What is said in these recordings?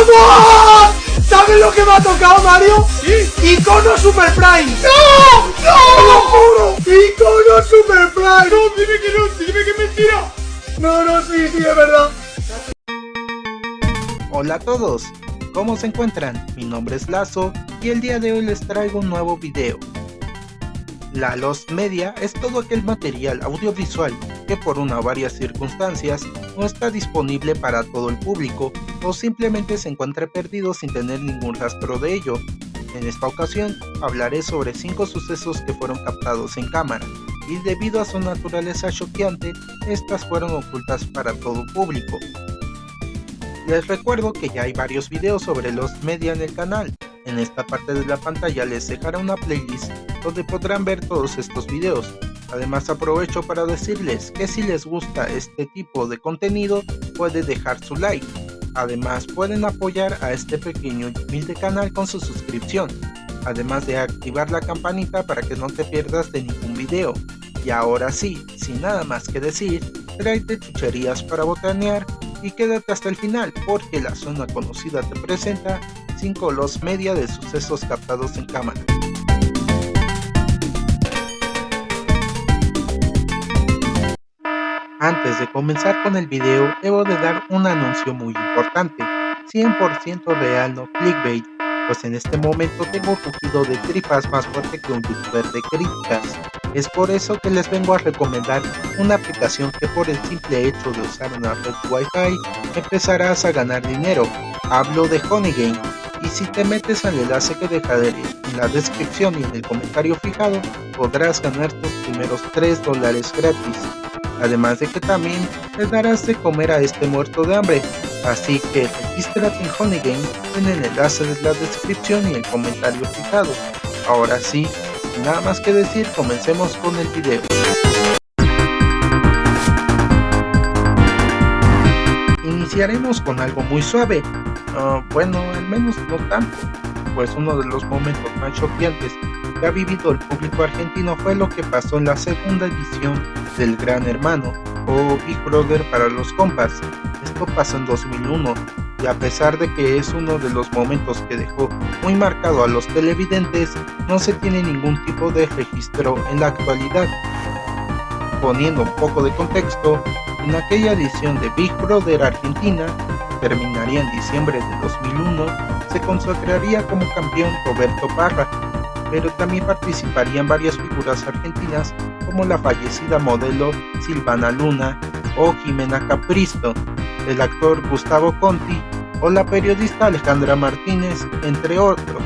¡Vamos! ¿Sabes lo que me ha tocado, Mario? ¿Sí? Icono Super Prime. ¡No! ¡No! ¡Te lo juro! ¡Icono Super Prime! No, dime que es mentira. No, sí, es verdad. Hola a todos, ¿cómo se encuentran? Mi nombre es Lazo y el día de hoy les traigo un nuevo video. La Lost Media es todo aquel material audiovisual que por una o varias circunstancias no está disponible para todo el público o simplemente se encuentra perdido sin tener ningún rastro de ello. En esta ocasión hablaré sobre 5 sucesos que fueron captados en cámara y debido a su naturaleza choqueante, estas fueron ocultas para todo público. Les recuerdo que ya hay varios videos sobre Lost Media en el canal. En esta parte de la pantalla les dejaré una playlist donde podrán ver todos estos videos. Además aprovecho para decirles que si les gusta este tipo de contenido pueden dejar su like. Además pueden apoyar a este pequeño y humilde canal con su suscripción. Además de activar la campanita para que no te pierdas de ningún video. Y ahora sí, sin nada más que decir, tráete chucherías para botanear y quédate hasta el final porque la zona conocida te presenta 5 Lost Media de sucesos captados en cámara. Antes de comenzar con el video, debo de dar un anuncio muy importante, 100% real, no clickbait, pues en este momento tengo rugido de tripas más fuerte que un youtuber de críticas. Es por eso que les vengo a recomendar una aplicación que por el simple hecho de usar una red Wi-Fi empezarás a ganar dinero. Hablo de Honeygain, y si te metes al enlace que dejaré en la descripción y en el comentario fijado, podrás ganar tus primeros $3 gratis. Además de que también le darás de comer a este muerto de hambre, así que regístrate en Honeygain en el enlace de la descripción y el comentario fijado. Ahora sí, sin nada más que decir, comencemos con el video. Iniciaremos con algo muy suave, bueno, al menos no tanto, pues uno de los momentos más choqueantes que ha vivido el público argentino fue lo que pasó en la segunda edición del Gran Hermano o Big Brother para los compas. Esto pasó en 2001 y a pesar de que es uno de los momentos que dejó muy marcado a los televidentes, no se tiene ningún tipo de registro en la actualidad. Poniendo un poco de contexto, en aquella edición de Big Brother Argentina, que terminaría en diciembre de 2001, se consagraría como campeón Roberto Parra, pero también participarían varias figuras argentinas como la fallecida modelo Silvana Luna o Jimena Capristo, el actor Gustavo Conti o la periodista Alejandra Martínez, entre otros.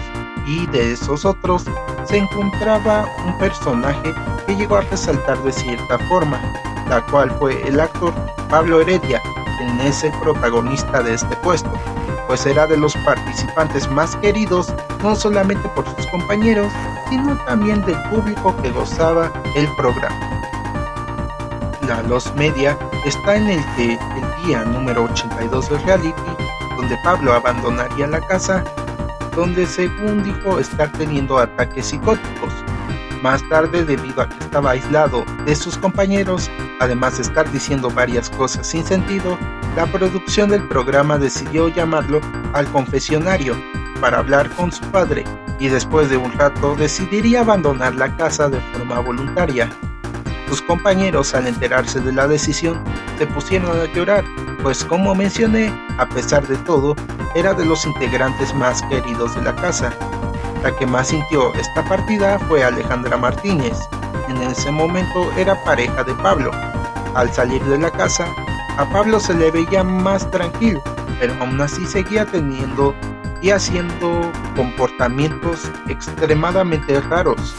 Y de esos otros se encontraba un personaje que llegó a resaltar de cierta forma, la cual fue el actor Pablo Heredia, quien es el protagonista de este puesto, pues era de los participantes más queridos no solamente por sus compañeros, sino también del público que gozaba el programa. La Lost Media está en el día número 82 del reality, donde Pablo abandonaría la casa, donde según dijo estar teniendo ataques psicóticos. Más tarde, debido a que estaba aislado de sus compañeros, además de estar diciendo varias cosas sin sentido, la producción del programa decidió llamarlo al confesionario para hablar con su padre y después de un rato decidiría abandonar la casa de forma voluntaria. Sus compañeros, al enterarse de la decisión, se pusieron a llorar, pues como mencioné, a pesar de todo, era de los integrantes más queridos de la casa. La que más sintió esta partida fue Alejandra Martínez. En ese momento era pareja de Pablo. Al salir de la casa, a Pablo se le veía más tranquilo, pero aún así seguía teniendo y haciendo comportamientos extremadamente raros.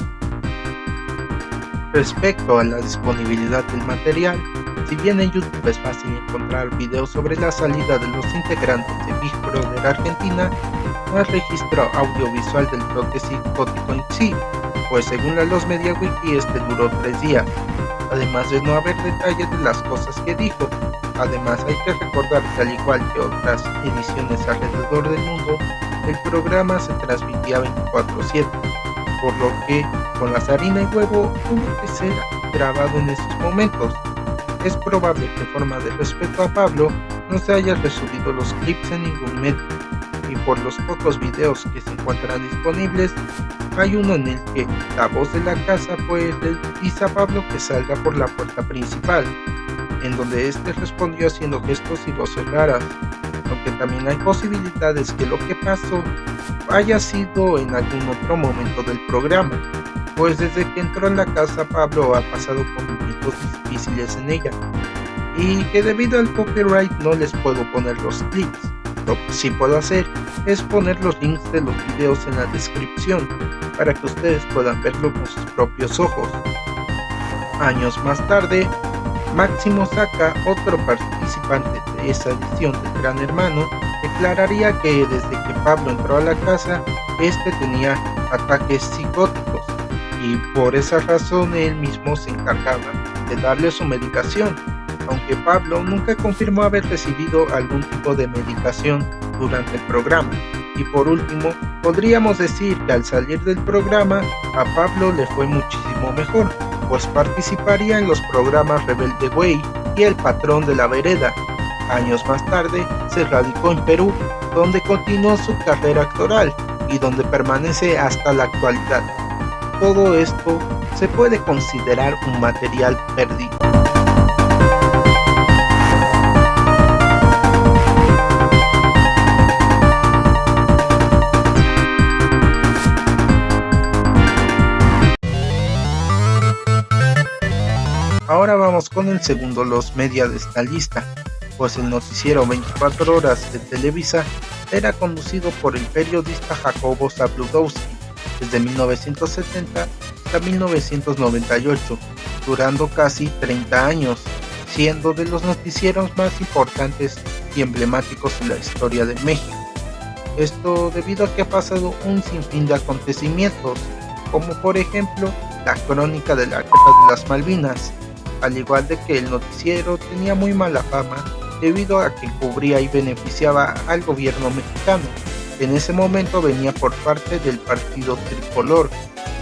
Respecto a la disponibilidad del material, si bien en YouTube es fácil encontrar videos sobre la salida de los integrantes de Big Brother Argentina, no hay registro audiovisual del brote psicótico en sí, pues según la Lost Media Wiki este duró 3 días, además de no haber detalles de las cosas que dijo. Además hay que recordar que al igual que otras ediciones alrededor del mundo, el programa se transmitía 24/7, por lo que con la harina y huevo tuvo que ser grabado en esos momentos. Es probable que en forma de respeto a Pablo no se haya resubido los clips en ningún medio, y por los pocos videos que se encuentran disponibles, hay uno en el que la voz de la casa pues le dice a Pablo que salga por la puerta principal, en donde este respondió haciendo gestos y voces raras, aunque también hay posibilidades que lo que pasó haya sido en algún otro momento del programa, pues desde que entró en la casa Pablo ha pasado por momentos difíciles en ella, y que debido al copyright no les puedo poner los clips. Lo que sí puedo hacer es poner los links de los videos en la descripción para que ustedes puedan verlo con sus propios ojos. Años más tarde, Máximo Saca, otro participante de esa edición del Gran Hermano, declararía que desde que Pablo entró a la casa, este tenía ataques psicóticos y por esa razón él mismo se encargaba de darle su medicación, aunque Pablo nunca confirmó haber recibido algún tipo de medicación durante el programa. Y por último, podríamos decir que al salir del programa, a Pablo le fue muchísimo mejor, pues participaría en los programas Rebelde Way y El Patrón de la Vereda. Años más tarde, se radicó en Perú, donde continuó su carrera actoral y donde permanece hasta la actualidad. Todo esto se puede considerar un material perdido. Ahora vamos con el segundo los media de esta lista, pues el noticiero 24 horas de Televisa era conducido por el periodista Jacobo Zabludowski desde 1970 hasta 1998, durando casi 30 años, siendo de los noticieros más importantes y emblemáticos en la historia de México. Esto debido a que ha pasado un sinfín de acontecimientos, como por ejemplo la crónica de la Guerra de las Malvinas, al igual de que el noticiero tenía muy mala fama debido a que cubría y beneficiaba al gobierno mexicano. En ese momento venía por parte del Partido Tricolor,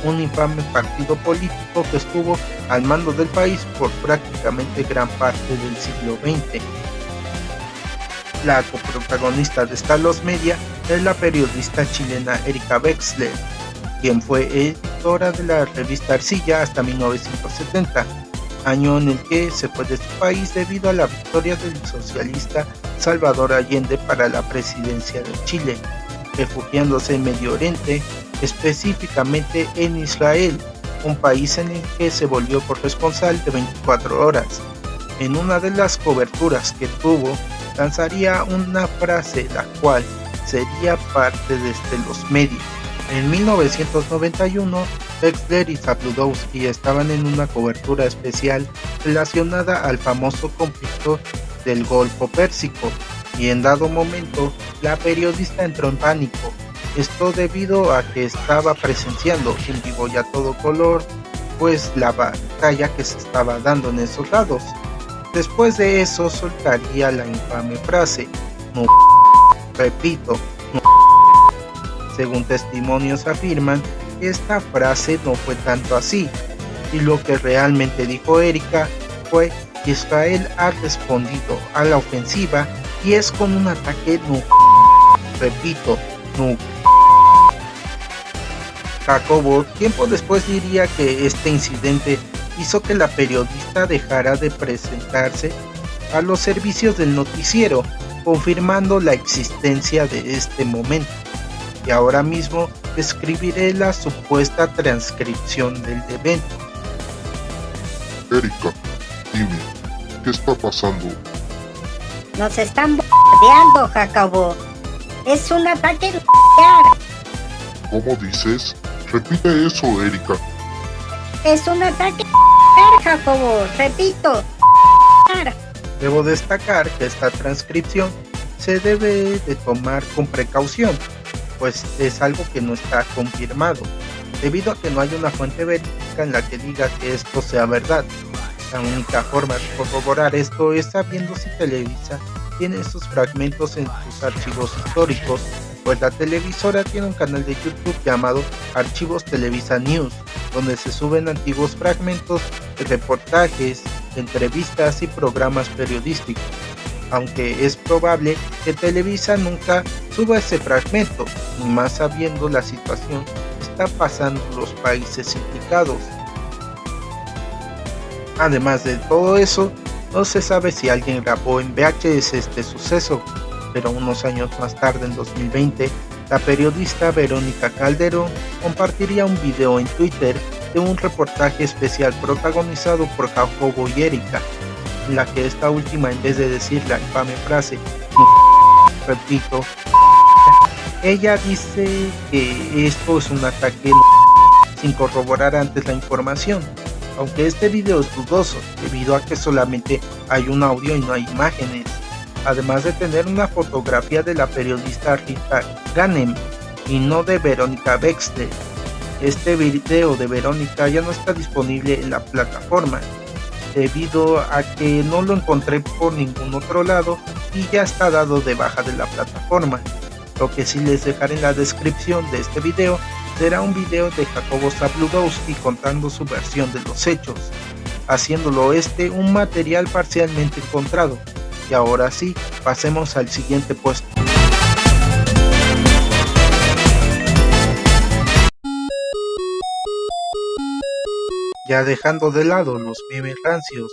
un infame partido político que estuvo al mando del país por prácticamente gran parte del siglo XX. La coprotagonista de esta Los Media es la periodista chilena Erika Wexler, quien fue editora de la revista Arcilla hasta 1970, año en el que se fue de su país debido a la victoria del socialista Salvador Allende para la presidencia de Chile, refugiándose en Medio Oriente, específicamente en Israel, un país en el que se volvió corresponsal de 24 horas. En una de las coberturas que tuvo, lanzaría una frase la cual sería parte de los medios. En 1991, Wexler y Zabludowski estaban en una cobertura especial relacionada al famoso conflicto del Golfo Pérsico, y en dado momento la periodista entró en pánico, esto debido a que estaba presenciando en vivo y a todo color pues la batalla que se estaba dando en esos lados. Después de eso soltaría la infame frase, no repito, no. Según testimonios afirman, esta frase no fue tanto así, y lo que realmente dijo Erika fue: Israel ha respondido a la ofensiva y es con un ataque repito, Jacobo tiempo después diría que este incidente hizo que la periodista dejara de presentarse a los servicios del noticiero, confirmando la existencia de este momento. Y ahora mismo escribiré la supuesta transcripción del evento. Erika, dime, ¿qué está pasando? Nos están bombardeando, Jacobo. Es un ataque nuclear. ¿Cómo dices? Repite eso, Erika. Es un ataque nuclear, Jacobo. Repito, nuclear. Debo destacar que esta transcripción se debe de tomar con precaución, pues es algo que no está confirmado, debido a que no hay una fuente verídica en la que diga que esto sea verdad. La única forma de corroborar esto es sabiendo si Televisa tiene esos fragmentos en sus archivos históricos, pues la televisora tiene un canal de YouTube llamado Archivos Televisa News, donde se suben antiguos fragmentos de reportajes, entrevistas y programas periodísticos. aunque es probable que Televisa nunca suba ese fragmento, ni más sabiendo la situación que está pasando en los países implicados. Además de todo eso, no se sabe si alguien grabó en VHS este suceso, pero unos años más tarde, en 2020, la periodista Verónica Calderón compartiría un video en Twitter de un reportaje especial protagonizado por Jacobo y Erika, en la que esta última, en vez de decir la infame frase repito, ella dice que esto es un ataque sin corroborar antes la información, aunque este video es dudoso debido a que solamente hay un audio y no hay imágenes, además de tener una fotografía de la periodista Rita Ganem y no de Verónica Wexler. Este video de Verónica ya no está disponible en la plataforma, debido a que no lo encontré por ningún otro lado y ya está dado de baja de la plataforma. Lo que sí les dejaré en la descripción de este video será un video de Jacobo Zabludowski contando su versión de los hechos, haciéndolo un material parcialmente encontrado. Y ahora sí, pasemos al siguiente puesto. Ya dejando de lado los memes rancios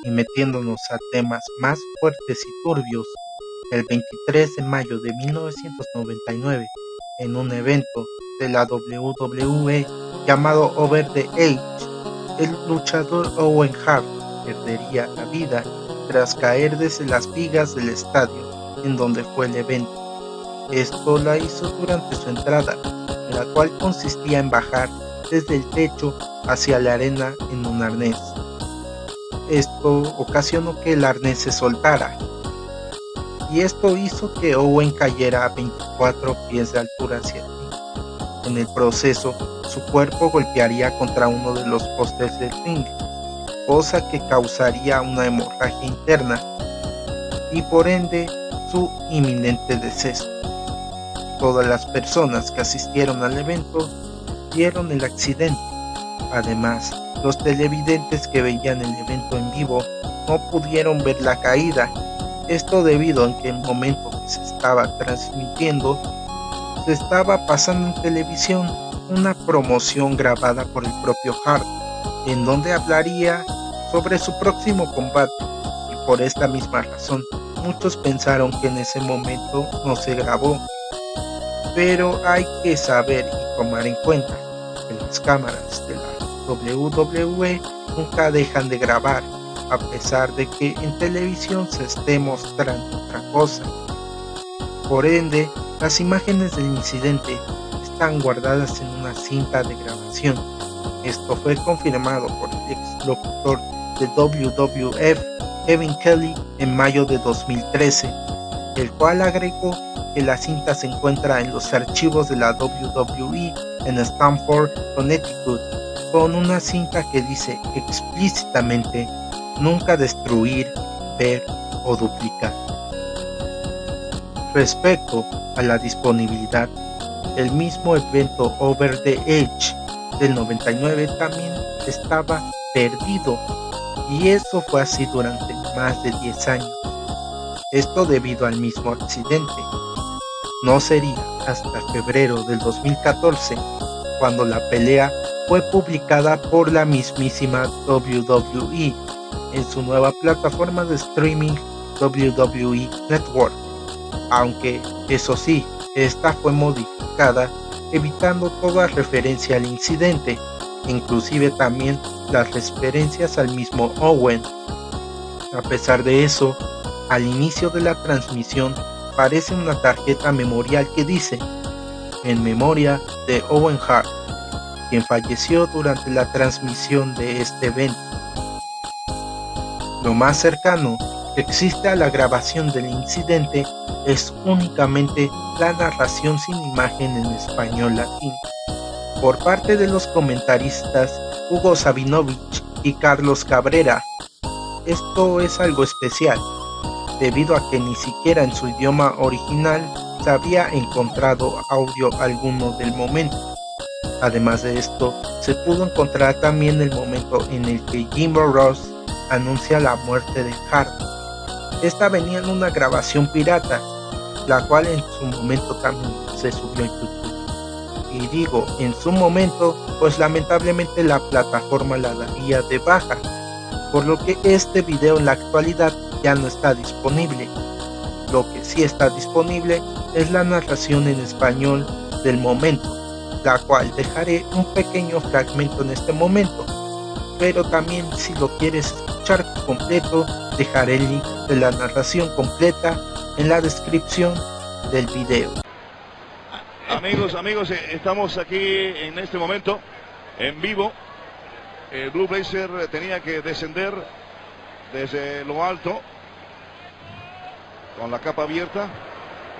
y metiéndonos a temas más fuertes y turbios, el 23 de mayo de 1999, en un evento de la WWE llamado Over the Edge, el luchador Owen Hart perdería la vida tras caer desde las vigas del estadio en donde fue el evento. Esto la hizo durante su entrada, la cual consistía en bajar desde el techo hacia la arena en un arnés. Esto ocasionó que el arnés se soltara, y esto hizo que Owen cayera a 24 pies de altura hacia el ring. En el proceso, su cuerpo golpearía contra uno de los postes del ring, cosa que causaría una hemorragia interna y por ende su inminente deceso. Todas las personas que asistieron al evento vieron el accidente. Además, los televidentes que veían el evento en vivo no pudieron ver la caída. Esto debido a que en el momento que se estaba transmitiendo, se estaba pasando en televisión una promoción grabada por el propio Hart, en donde hablaría sobre su próximo combate, y por esta misma razón muchos pensaron que en ese momento no se grabó. Pero hay que saber y tomar en cuenta que las cámaras de la WWE nunca dejan de grabar, a pesar de que en televisión se esté mostrando otra cosa. Por ende, las imágenes del incidente están guardadas en una cinta de grabación. Esto fue confirmado por el ex locutor de WWF, Kevin Kelly, en mayo de 2013, el cual agregó que la cinta se encuentra en los archivos de la WWE en Stamford, Connecticut, con una cinta que dice explícitamente nunca destruir, ver o duplicar. Respecto a la disponibilidad, el mismo evento Over the Edge del 99 también estaba perdido, y eso fue así durante más de 10 años. Esto debido al mismo accidente. No sería hasta febrero del 2014 cuando la pelea fue publicada por la mismísima WWE en su nueva plataforma de streaming WWE Network, aunque eso sí, esta fue modificada evitando toda referencia al incidente, inclusive también las referencias al mismo Owen. A pesar de eso, al inicio de la transmisión aparece una tarjeta memorial que dice: en memoria de Owen Hart, quien falleció durante la transmisión de este evento. Lo más cercano que existe a la grabación del incidente es únicamente la narración sin imagen en español latino, por parte de los comentaristas Hugo Sabinovich y Carlos Cabrera. Esto es algo especial, debido a que ni siquiera en su idioma original se había encontrado audio alguno del momento. Además de esto, se pudo encontrar también el momento en el que Jimbo Ross anuncia la muerte de Hart. Esta venía en una grabación pirata, la cual en su momento también se subió en YouTube. Y digo en su momento, pues lamentablemente la plataforma la daría de baja, por lo que este video en la actualidad ya no está disponible. Lo que sí está disponible es la narración en español del momento, la cual dejaré un pequeño fragmento en este momento, pero también si lo quieres escuchar completo, dejaré el link de la narración completa en la descripción del video. Amigos, estamos aquí en este momento en vivo. El Blue Blazer tenía que descender desde lo alto con la capa abierta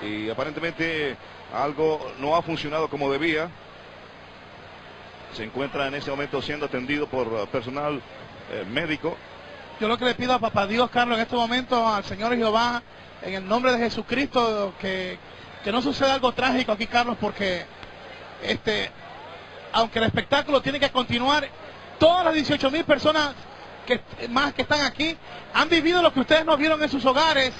y aparentemente algo no ha funcionado como debía. Se encuentra en este momento siendo atendido por personal médico. Yo lo que le pido a Papá Dios, Carlos, en este momento, al Señor Jehová, en el nombre de Jesucristo, que no suceda algo trágico aquí, Carlos, porque aunque el espectáculo tiene que continuar, todas las 18,000 personas que están aquí han vivido lo que ustedes no vieron en sus hogares,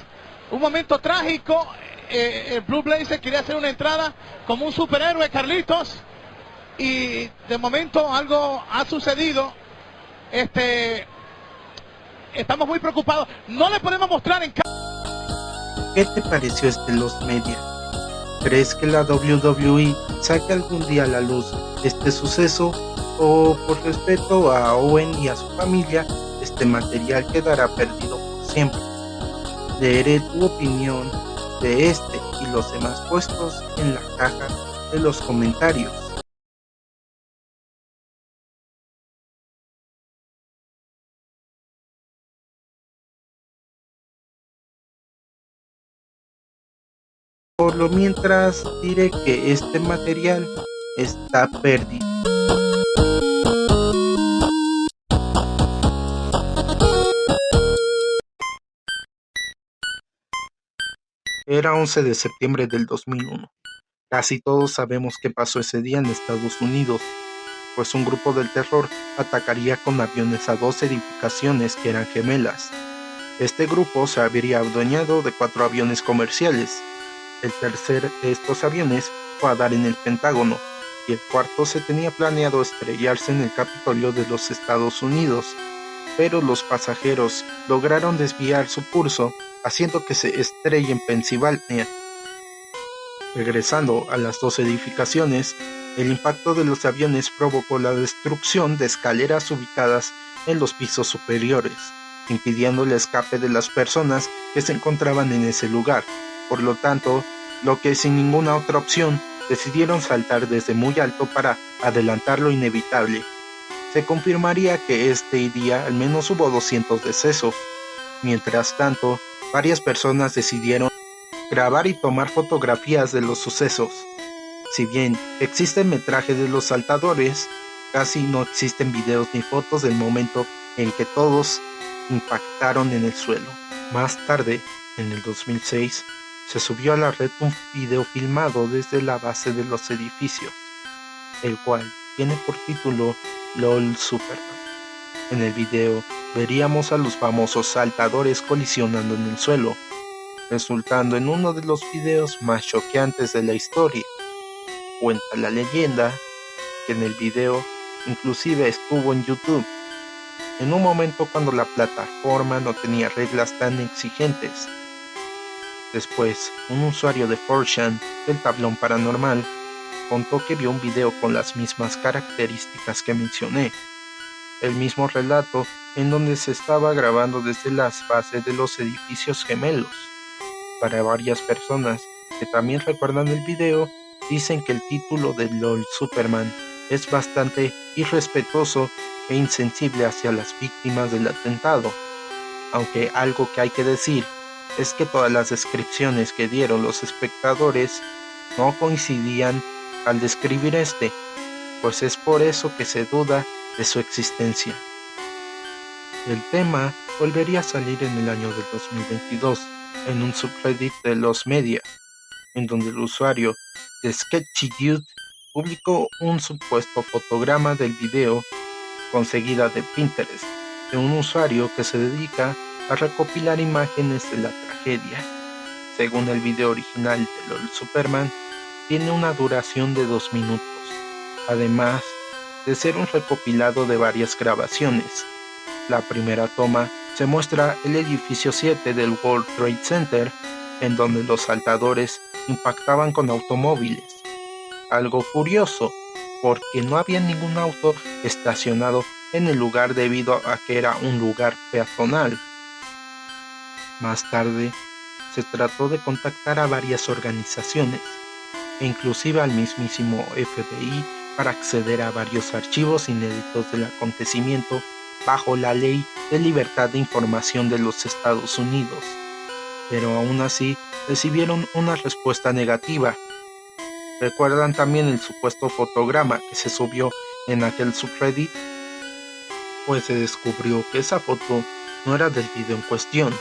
un momento trágico. El Blue Blazer quería hacer una entrada como un superhéroe, Carlitos, y de momento algo ha sucedido. Estamos muy preocupados, no le podemos mostrar en ¿Qué te pareció Los Media? ¿Crees que la WWE saque algún día a la luz este suceso, o por respeto a Owen y a su familia, este material quedará perdido por siempre? Leeré tu opinión de este y los demás puestos en la caja de los comentarios. Por lo mientras diré que este material está perdido. Era 11 de septiembre del 2001. Casi todos sabemos qué pasó ese día en Estados Unidos, pues un grupo del terror atacaría con aviones a 2 edificaciones que eran gemelas. Este grupo se habría adueñado de 4 aviones comerciales. El tercer de estos aviones fue a dar en el Pentágono, y el cuarto se tenía planeado estrellarse en el Capitolio de los Estados Unidos, pero los pasajeros lograron desviar su curso, haciendo que se estrelle en Pensilvania. Regresando a las 2 edificaciones, el impacto de los aviones provocó la destrucción de escaleras ubicadas en los pisos superiores, impidiendo el escape de las personas que se encontraban en ese lugar. Por lo tanto, lo que sin ninguna otra opción, decidieron saltar desde muy alto para adelantar lo inevitable. Se confirmaría que este día al menos hubo 200 decesos. Mientras tanto, varias personas decidieron grabar y tomar fotografías de los sucesos. Si bien existe el metraje de los saltadores, casi no existen videos ni fotos del momento en que todos impactaron en el suelo. Más tarde, en el 2006, se subió a la red un video filmado desde la base de los edificios, el cual tiene por título LOL Superman. En el video veríamos a los famosos saltadores colisionando en el suelo, resultando en uno de los videos más choqueantes de la historia. Cuenta la leyenda que en el video inclusive estuvo en YouTube, en un momento cuando la plataforma no tenía reglas tan exigentes. Después, un usuario de 4chan del tablón paranormal contó que vio un video con las mismas características que mencioné, el mismo relato en donde se estaba grabando desde las bases de los edificios gemelos. Para varias personas que también recuerdan el video, dicen que el título de LOL Superman es bastante irrespetuoso e insensible hacia las víctimas del atentado, aunque algo que hay que decir es que todas las descripciones que dieron los espectadores no coincidían al describir pues es por eso que se duda de su existencia. El tema volvería a salir en el año del 2022 en un subreddit de Los Media, en donde el usuario de Sketchy Dude publicó un supuesto fotograma del video conseguida de Pinterest, de un usuario que se dedica a recopilar imágenes del atentado. tragedia. Según el video original de LOL Superman, tiene una duración de 2 minutos, además de ser un recopilado de varias grabaciones. La primera toma se muestra el edificio 7 del World Trade Center, en donde los saltadores impactaban con automóviles. Algo curioso, porque no había ningún auto estacionado en el lugar debido a que era un lugar peatonal. Más tarde, se trató de contactar a varias organizaciones, e inclusive al mismísimo FBI, para acceder a varios archivos inéditos del acontecimiento bajo la Ley de Libertad de Información de los Estados Unidos. Pero aún así, recibieron una respuesta negativa. ¿Recuerdan también el supuesto fotograma que se subió en aquel subreddit? Pues se descubrió que esa foto no era del video en cuestión,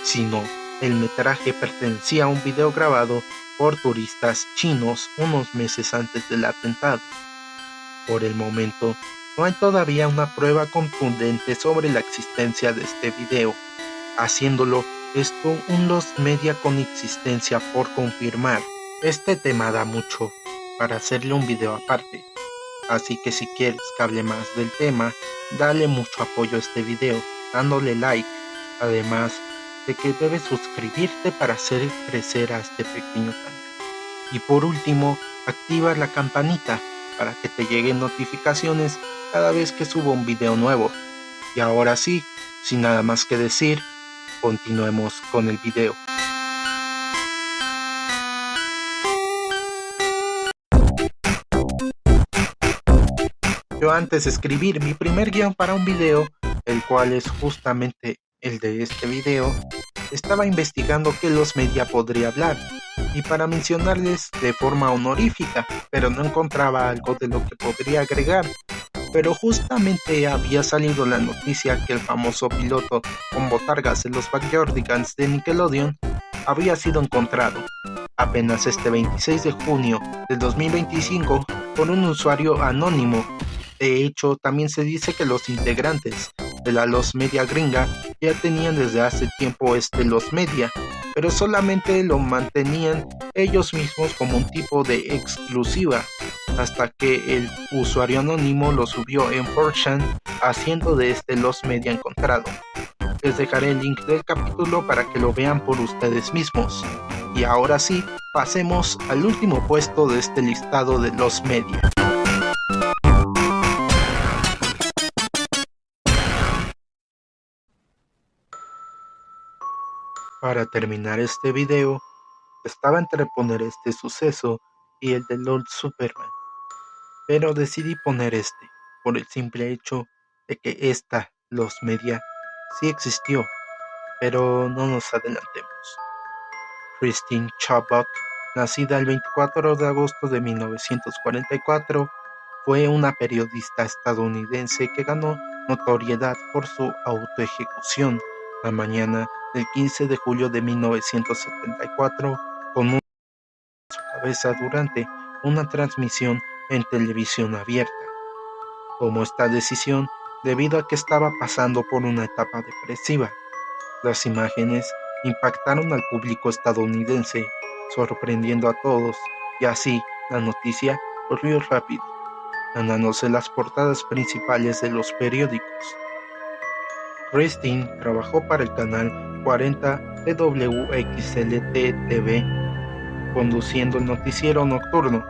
sino el metraje pertenecía a un video grabado por turistas chinos unos meses antes del atentado. Por el momento, no hay todavía una prueba contundente sobre la existencia de este video, haciéndolo esto un lost media con existencia por confirmar. Este tema da mucho para hacerle un video aparte, así que si quieres que hable más del tema, dale mucho apoyo a este video, dándole like, además de que debes suscribirte para hacer crecer a este pequeño canal. Y por último, activa la campanita para que te lleguen notificaciones cada vez que subo un video nuevo. Y ahora sí, sin nada más que decir, continuemos con el video. Yo antes de escribir mi primer guión para un video, el cual es justamente el de este video, estaba investigando qué los media podría hablar, y para mencionarles de forma honorífica, pero no encontraba algo de lo que podría agregar. Pero justamente había salido la noticia que el famoso piloto con botargas de los Backyardigans de Nickelodeon había sido encontrado, apenas este 26 de junio del 2025, por un usuario anónimo. De hecho, también se dice que los integrantes de la Los Media gringa ya tenían desde hace tiempo este Los Media, pero solamente lo mantenían ellos mismos como un tipo de exclusiva, hasta que el usuario anónimo lo subió en 4chan, haciendo de este Los Media encontrado. Les dejaré el link del capítulo para que lo vean por ustedes mismos. Y ahora sí, pasemos al último puesto de este listado de Los Media. Para terminar este video, estaba entre poner este suceso y el de LOL Superman, pero decidí poner este, por el simple hecho de que esta Los Media sí existió, pero no nos adelantemos. Christine Chubbuck, nacida el 24 de agosto de 1944, fue una periodista estadounidense que ganó notoriedad por su autoejecución la mañana del 15 de julio de 1974 con un en su cabeza durante una transmisión en televisión abierta. Tomó esta decisión debido a que estaba pasando por una etapa depresiva. Las imágenes impactaron al público estadounidense, sorprendiendo a todos, y así la noticia corrió rápido, ganándose las portadas principales de los periódicos. Christine trabajó para el canal 40 de WXLT-TV, conduciendo el noticiero nocturno.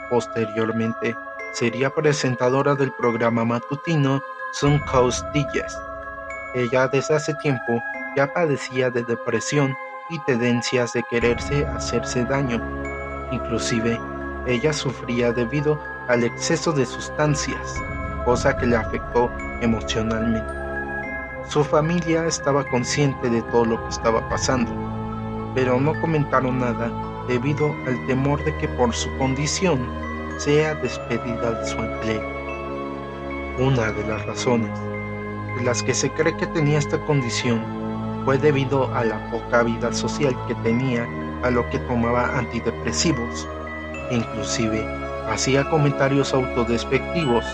Posteriormente, sería presentadora del programa matutino Sun Coast DJs. Ella desde hace tiempo ya padecía de depresión y tendencias de quererse hacerse daño. Inclusive, ella sufría debido al exceso de sustancias, cosa que le afectó emocionalmente. Su familia estaba consciente de todo lo que estaba pasando, pero no comentaron nada debido al temor de que por su condición sea despedida de su empleo. Una de las razones de las que se cree que tenía esta condición fue debido a la poca vida social que tenía, a lo que tomaba antidepresivos. Inclusive hacía comentarios autodespectivos.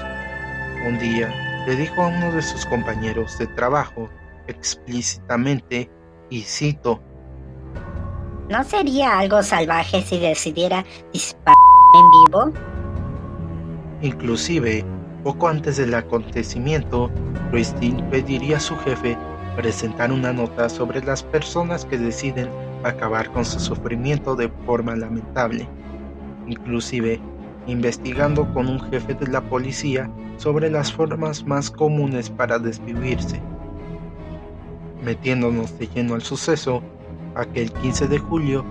Un día le dijo a uno de sus compañeros de trabajo explícitamente, y cito: ¿No sería algo salvaje si decidiera disparar en vivo? Inclusive, poco antes del acontecimiento, Christine pediría a su jefe presentar una nota sobre las personas que deciden acabar con su sufrimiento de forma lamentable, inclusive investigando con un jefe de la policía sobre las formas más comunes para desvivirse. Metiéndonos de lleno al suceso, aquel 15 de julio,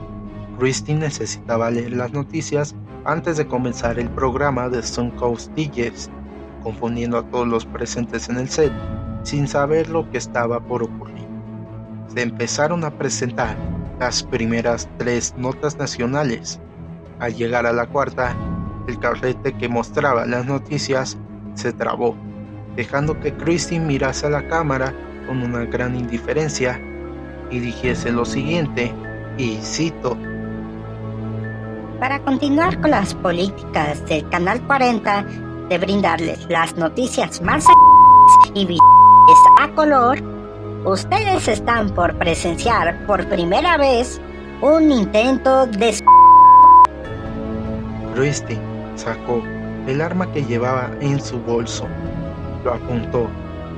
Christine necesitaba leer las noticias antes de comenzar el programa de Sun Coast DJs, confundiendo a todos los presentes en el set, sin saber lo que estaba por ocurrir. Se empezaron a presentar las primeras 3 notas nacionales. Al llegar a la cuarta, el carrete que mostraba las noticias se trabó, dejando que Christine mirase a la cámara con una gran indiferencia y dijese lo siguiente, y cito: Para continuar con las políticas del Canal 40 de brindarles las noticias más y visuales a color, ustedes están por presenciar por primera vez un intento de... Christine sacó el arma que llevaba en su bolso, lo apuntó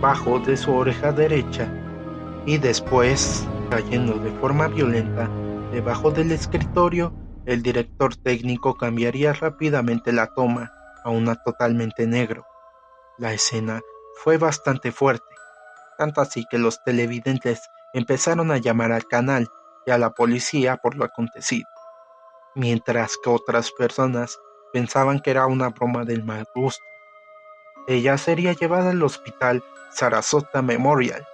bajo de su oreja derecha y después, cayendo de forma violenta debajo del escritorio, el director técnico cambiaría rápidamente la toma a una totalmente negro. La escena fue bastante fuerte, tanto así que los televidentes empezaron a llamar al canal y a la policía por lo acontecido, mientras que otras personas pensaban que era una broma del mal gusto. Ella sería llevada al hospital Sarasota Memorial.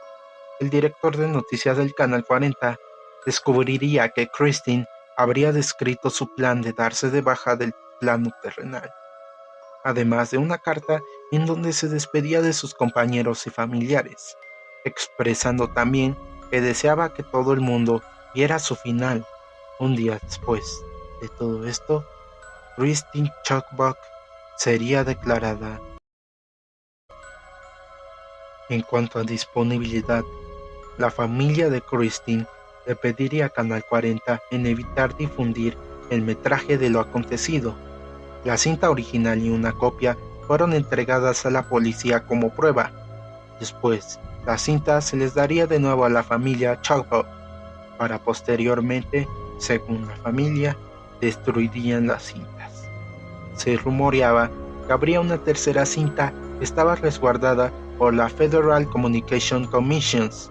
El director de noticias del Canal 40 descubriría que Christine habría descrito su plan de darse de baja del plano terrenal, además de una carta en donde se despedía de sus compañeros y familiares, expresando también que deseaba que todo el mundo viera su final. Un día después de todo esto, Christine Chakbok sería declarada. En cuanto a disponibilidad, la familia de Christine le pediría a Canal 40 en evitar difundir el metraje de lo acontecido. La cinta original y una copia fueron entregadas a la policía como prueba. Después, la cinta se les daría de nuevo a la familia Chakbok, para posteriormente, según la familia, destruirían las cintas. Se rumoreaba que habría una tercera cinta que estaba resguardada por la Federal Communication Commissions,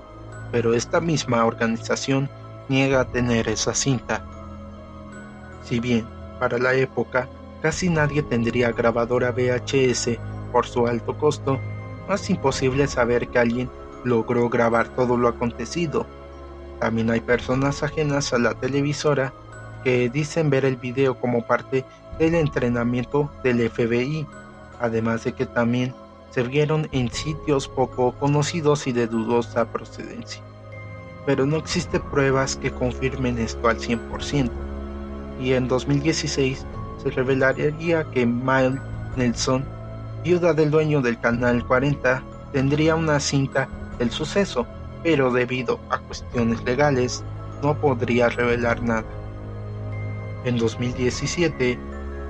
pero esta misma organización niega tener esa cinta. Si bien, para la época, casi nadie tendría grabadora VHS por su alto costo, no es imposible saber que alguien logró grabar todo lo acontecido. También hay personas ajenas a la televisora que dicen ver el video como parte del entrenamiento del FBI, además de que también se vieron en sitios poco conocidos y de dudosa procedencia. Pero no existen pruebas que confirmen esto al 100%, y en 2016 se revelaría que Mae Nelson, viuda del dueño del Canal 40, tendría una cinta del suceso, pero debido a cuestiones legales no podría revelar nada. En 2017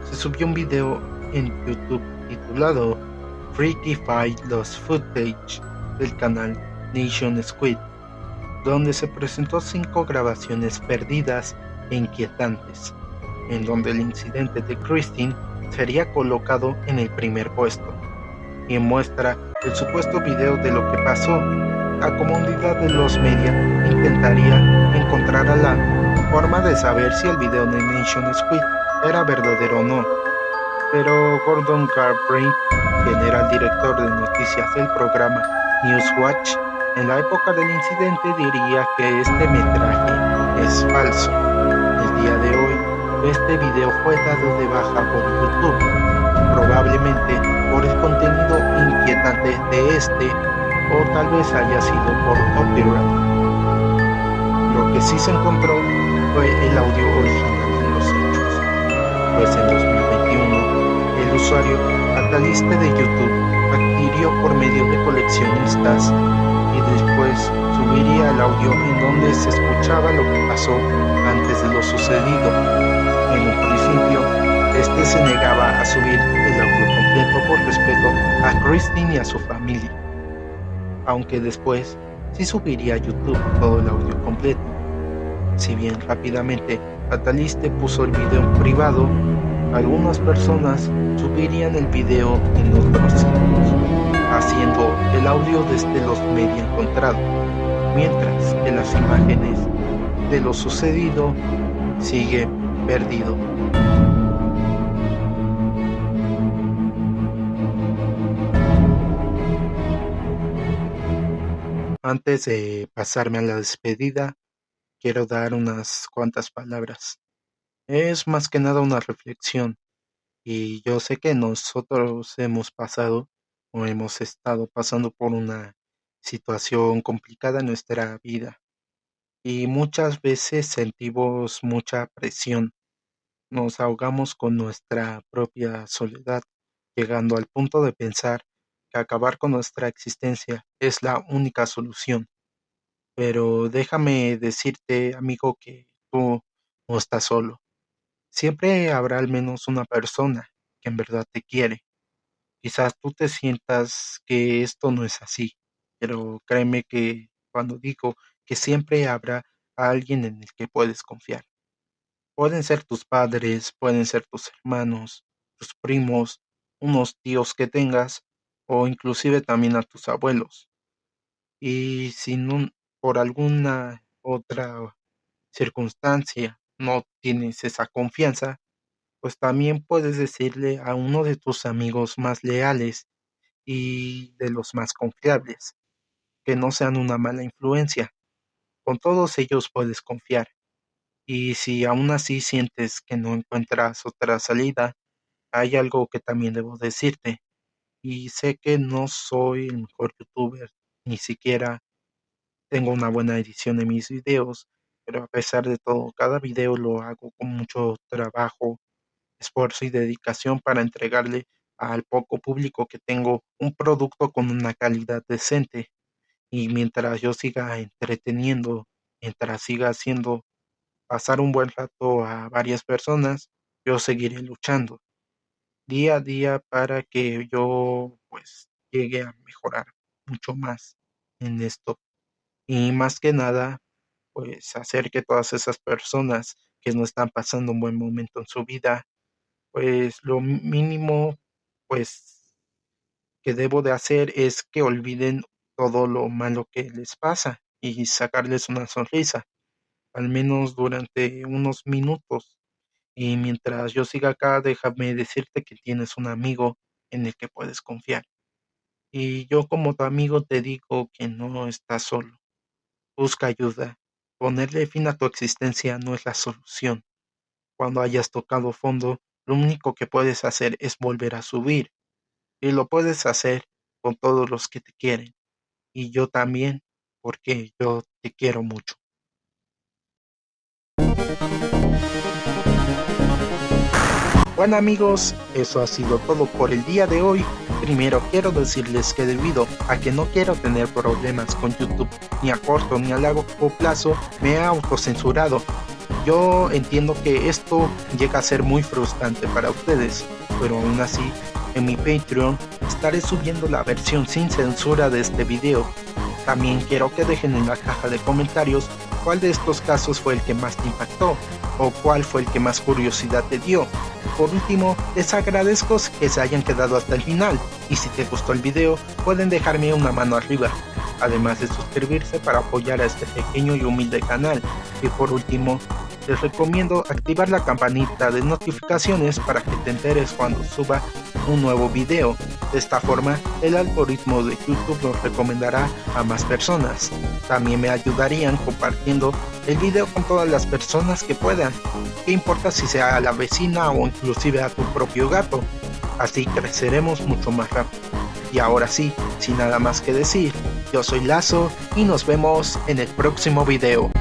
se subió un video en YouTube titulado Freakified Lost Footage del canal Nation Squid, donde se presentó 5 grabaciones perdidas e inquietantes, en donde el incidente de Christine sería colocado en el primer puesto, y muestra el supuesto video de lo que pasó. La comunidad de los medios intentaría encontrar la forma de saber si el video de Nation Squid era verdadero o no, pero Gordon Galbraith, quien era el director de noticias del programa Newswatch, en la época del incidente diría que este metraje es falso. El día de hoy, este video fue dado de baja por YouTube, probablemente por el contenido inquietante de este, o tal vez haya sido por copyright. Lo que sí se encontró fue el audio original de los hechos, pues en 2021 el usuario Cataliste de YouTube adquirió por medio de coleccionistas y después subiría el audio en donde se escuchaba lo que pasó antes de lo sucedido. En un principio, se negaba a subir el audio completo por respeto a Christine y a su familia, aunque después sí subiría a YouTube todo el audio completo. Si bien rápidamente Ataliste puso el video en privado, algunas personas subirían el video en otros sitios, haciendo el audio desde los media encontrado, mientras que las imágenes de lo sucedido siguen perdido. Antes de pasarme a la despedida, quiero dar unas cuantas palabras. Es más que nada una reflexión, y yo sé que nosotros hemos pasado o hemos estado pasando por una situación complicada en nuestra vida, y muchas veces sentimos mucha presión, nos ahogamos con nuestra propia soledad, llegando al punto de pensar que acabar con nuestra existencia es la única solución. Pero déjame decirte, amigo, que tú no estás solo. Siempre habrá al menos una persona que en verdad te quiere. Quizás tú te sientas que esto no es así, pero créeme que cuando digo que siempre habrá alguien en el que puedes confiar. Pueden ser tus padres, pueden ser tus hermanos, tus primos, unos tíos que tengas, o inclusive también a tus abuelos. Y si por alguna otra circunstancia no tienes esa confianza, pues también puedes decirle a uno de tus amigos más leales y de los más confiables, que no sean una mala influencia. Con todos ellos puedes confiar. Y si aún así sientes que no encuentras otra salida, hay algo que también debo decirte. Y sé que no soy el mejor youtuber, ni siquiera tengo una buena edición de mis videos, pero a pesar de todo, cada video lo hago con mucho trabajo, esfuerzo y dedicación para entregarle al poco público que tengo un producto con una calidad decente. Y mientras yo siga entreteniendo, mientras siga haciendo pasar un buen rato a varias personas, yo seguiré luchando día a día para que yo pues llegue a mejorar mucho más en esto. Y más que nada, pues hacer que todas esas personas que no están pasando un buen momento en su vida, pues lo mínimo pues que debo de hacer es que olviden todo lo malo que les pasa y sacarles una sonrisa, al menos durante unos minutos. Y mientras yo siga acá, déjame decirte que tienes un amigo en el que puedes confiar. Y yo como tu amigo te digo que no estás solo. Busca ayuda. Ponerle fin a tu existencia no es la solución. Cuando hayas tocado fondo, lo único que puedes hacer es volver a subir. Y lo puedes hacer con todos los que te quieren. Y yo también, porque yo te quiero mucho. Bueno amigos, eso ha sido todo por el día de hoy. Primero quiero decirles que debido a que no quiero tener problemas con YouTube ni a corto ni a largo plazo, me he autocensurado. Yo entiendo que esto llega a ser muy frustrante para ustedes, pero aún así, en mi Patreon estaré subiendo la versión sin censura de este video. También quiero que dejen en la caja de comentarios cuál de estos casos fue el que más te impactó o cuál fue el que más curiosidad te dio. Por último, les agradezco que se hayan quedado hasta el final y si te gustó el video pueden dejarme una mano arriba, además de suscribirse para apoyar a este pequeño y humilde canal. Y por último, les recomiendo activar la campanita de notificaciones para que te enteres cuando suba un nuevo video. De esta forma, el algoritmo de YouTube los recomendará a más personas. También me ayudarían compartiendo el video con todas las personas que puedan. ¿Qué importa si sea a la vecina o inclusive a tu propio gato? Así creceremos mucho más rápido. Y ahora sí, sin nada más que decir, yo soy Lazo y nos vemos en el próximo video.